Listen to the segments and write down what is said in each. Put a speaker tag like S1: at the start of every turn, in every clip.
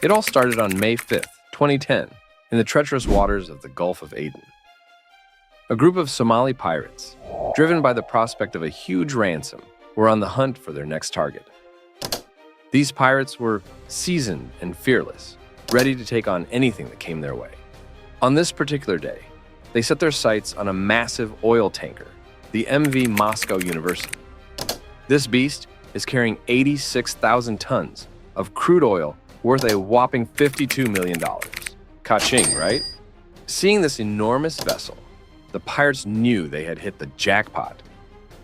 S1: It all started on May 5th, 2010, in the treacherous waters of the Gulf of Aden. A group of Somali pirates, driven by the prospect of a huge ransom, were on the hunt for their next target. These pirates were seasoned and fearless, ready to take on anything that came their way. On this particular day, they set their sights on a massive oil tanker, the MV Moscow University. This beast is carrying 86,000 tons of crude oil worth a whopping $52 million. Ka-ching, right? Seeing this enormous vessel, the pirates knew they had hit the jackpot.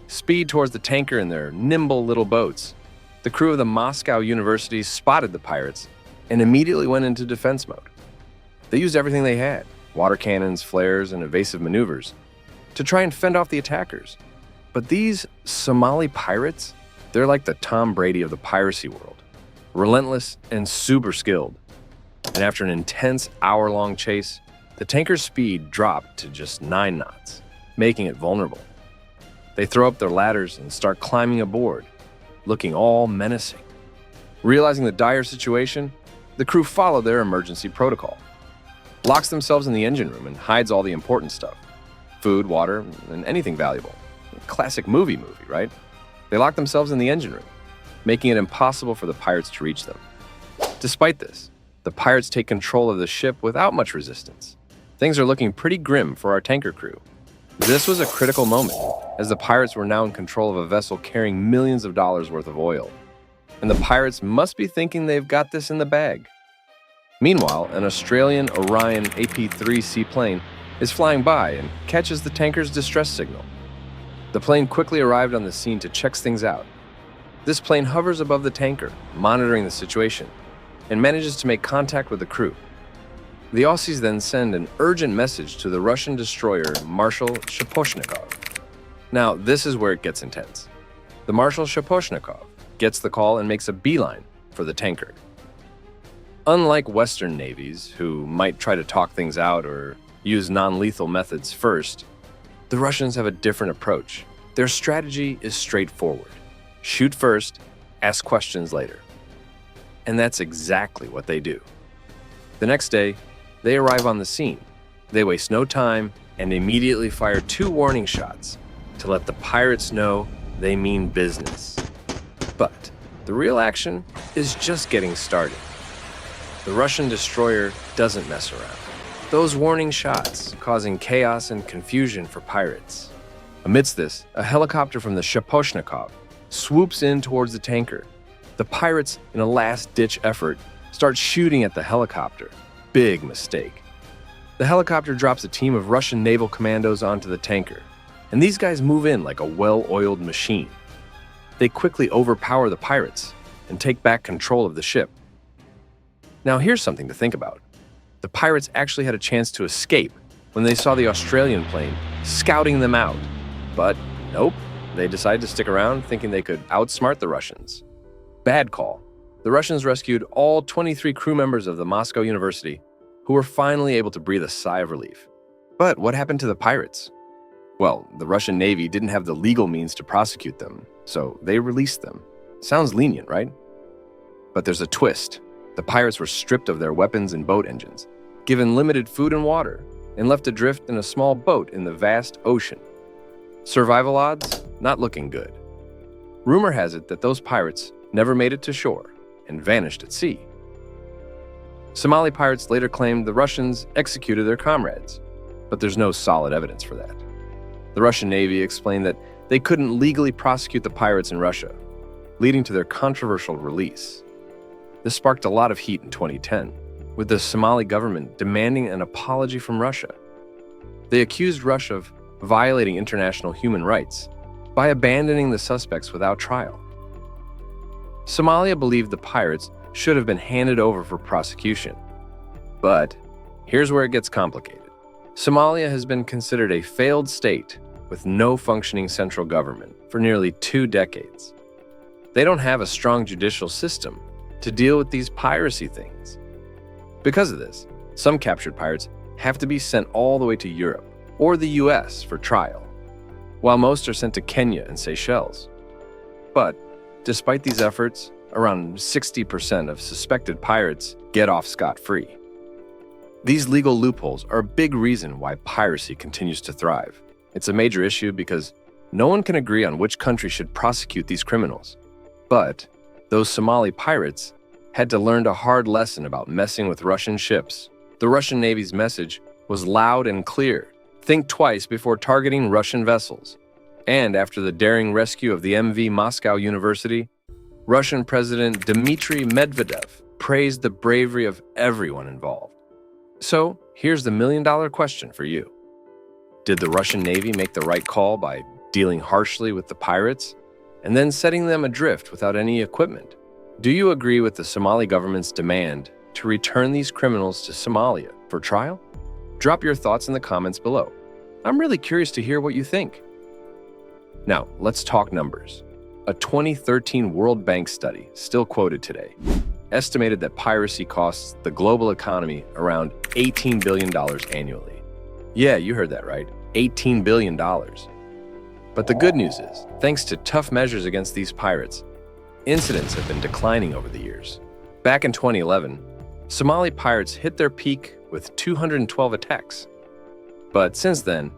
S1: Speed towards the tanker in their nimble little boats, the crew of the Moscow University spotted the pirates and immediately went into defense mode. They used everything they had, water cannons, flares, and evasive maneuvers, to try and fend off the attackers. But these Somali pirates, they're like the Tom Brady of the piracy world, relentless and super skilled. And after an intense hour-long chase, the tanker's speed dropped to just 9 knots, making it vulnerable. They throw up their ladders and start climbing aboard, looking all menacing. Realizing the dire situation, the crew follow their emergency protocol, locks themselves in the engine room and hides all the important stuff, food, water, and anything valuable. Classic movie, right? They lock themselves in the engine room, making it impossible for the pirates to reach them. Despite this, the pirates take control of the ship without much resistance. Things are looking pretty grim for our tanker crew. This was a critical moment, as the pirates were now in control of a vessel carrying millions of dollars worth of oil. And the pirates must be thinking they've got this in the bag. Meanwhile, an Australian Orion AP-3 seaplane is flying by and catches the tanker's distress signal. The plane quickly arrived on the scene to check things out. This plane hovers above the tanker, monitoring the situation, and manages to make contact with the crew. The Aussies then send an urgent message to the Russian destroyer Marshal Shaposhnikov. Now, this is where it gets intense. The Marshal Shaposhnikov gets the call and makes a beeline for the tanker. Unlike Western navies, who might try to talk things out or use non-lethal methods first, the Russians have a different approach. Their strategy is straightforward. Shoot first, ask questions later. And that's exactly what they do. The next day, they arrive on the scene. They waste no time and immediately fire 2 warning shots to let the pirates know they mean business. But the real action is just getting started. The Russian destroyer doesn't mess around. Those warning shots causing chaos and confusion for pirates. Amidst this, a helicopter from the Shaposhnikov swoops in towards the tanker. The pirates, in a last-ditch effort, start shooting at the helicopter. Big mistake. The helicopter drops a team of Russian naval commandos onto the tanker, and these guys move in like a well-oiled machine. They quickly overpower the pirates and take back control of the ship. Now here's something to think about. The pirates actually had a chance to escape when they saw the Australian plane scouting them out. But nope, they decided to stick around thinking they could outsmart the Russians. Bad call. The Russians rescued all 23 crew members of the Moscow University, who were finally able to breathe a sigh of relief. But what happened to the pirates? Well, the Russian Navy didn't have the legal means to prosecute them, so they released them. Sounds lenient, right? But there's a twist. The pirates were stripped of their weapons and boat engines, given limited food and water, and left adrift in a small boat in the vast ocean. Survival odds? Not looking good. Rumor has it that those pirates never made it to shore and vanished at sea. Somali pirates later claimed the Russians executed their comrades, but there's no solid evidence for that. The Russian Navy explained that they couldn't legally prosecute the pirates in Russia, leading to their controversial release. This sparked a lot of heat in 2010, with the Somali government demanding an apology from Russia. They accused Russia of violating international human rights by abandoning the suspects without trial. Somalia believed the pirates should have been handed over for prosecution. But here's where it gets complicated. Somalia has been considered a failed state with no functioning central government for nearly 2 decades. They don't have a strong judicial system to deal with these piracy things. Because of this, some captured pirates have to be sent all the way to Europe or the US for trial, while most are sent to Kenya and Seychelles. But despite these efforts, around 60% of suspected pirates get off scot-free. These legal loopholes are a big reason why piracy continues to thrive. It's a major issue because no one can agree on which country should prosecute these criminals. But those Somali pirates had to learn a hard lesson about messing with Russian ships. The Russian Navy's message was loud and clear. Think twice before targeting Russian vessels. And after the daring rescue of the MV Moscow University, Russian President Dmitry Medvedev praised the bravery of everyone involved. So, here's the million-dollar question for you. Did the Russian Navy make the right call by dealing harshly with the pirates and then setting them adrift without any equipment? Do you agree with the Somali government's demand to return these criminals to Somalia for trial? Drop your thoughts in the comments below. I'm really curious to hear what you think. Now, let's talk numbers. A 2013 World Bank study, still quoted today, estimated that piracy costs the global economy around $18 billion annually. Yeah, you heard that right, $18 billion. But the good news is, thanks to tough measures against these pirates, incidents have been declining over the years. Back in 2011, Somali pirates hit their peak with 212 attacks. But since then,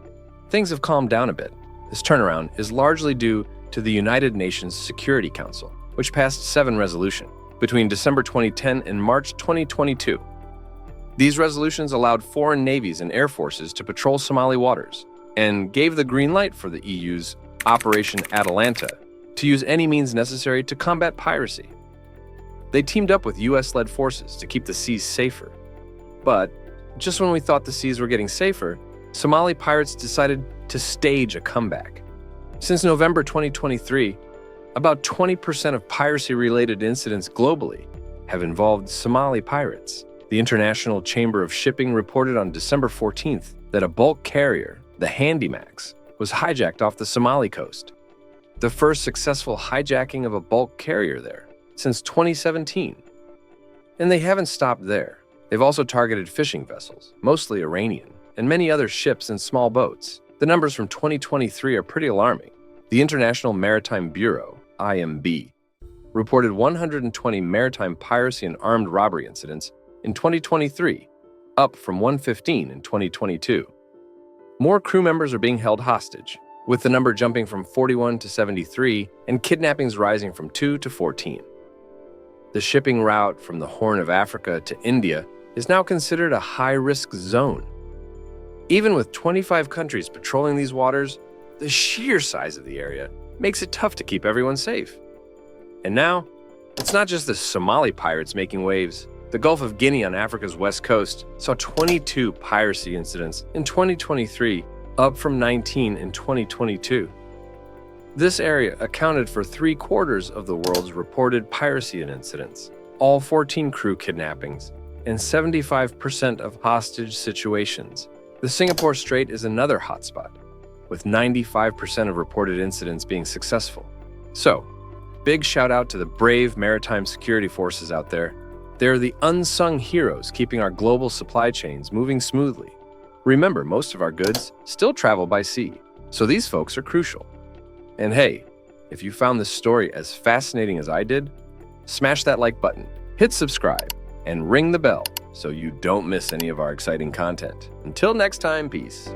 S1: things have calmed down a bit. This turnaround is largely due to the United Nations Security Council, which passed 7 resolutions between December 2010 and March 2022. These resolutions allowed foreign navies and air forces to patrol Somali waters and gave the green light for the EU's Operation Atalanta to use any means necessary to combat piracy. They teamed up with US-led forces to keep the seas safer. But just when we thought the seas were getting safer, Somali pirates decided to stage a comeback. Since November 2023, about 20% of piracy-related incidents globally have involved Somali pirates. The International Chamber of Shipping reported on December 14th that a bulk carrier, the Handymax, was hijacked off the Somali coast. The first successful hijacking of a bulk carrier there since 2017. And they haven't stopped there. They've also targeted fishing vessels, mostly Iranian, and many other ships and small boats. The numbers from 2023 are pretty alarming. The International Maritime Bureau, IMB, reported 120 maritime piracy and armed robbery incidents in 2023, up from 115 in 2022. More crew members are being held hostage, with the number jumping from 41 to 73 and kidnappings rising from 2 to 14. The shipping route from the Horn of Africa to India is now considered a high-risk zone. Even with 25 countries patrolling these waters, the sheer size of the area makes it tough to keep everyone safe. And now, it's not just the Somali pirates making waves. The Gulf of Guinea on Africa's west coast saw 22 piracy incidents in 2023, up from 19 in 2022. This area accounted for 3/4 of the world's reported piracy incidents, all 14 crew kidnappings, and 75% of hostage situations. The Singapore Strait is another hotspot, with 95% of reported incidents being successful. So, big shout out to the brave maritime security forces out there. They're the unsung heroes keeping our global supply chains moving smoothly. Remember, most of our goods still travel by sea, so these folks are crucial. And hey, if you found this story as fascinating as I did, smash that like button, hit subscribe, and ring the bell so you don't miss any of our exciting content. Until next time, peace.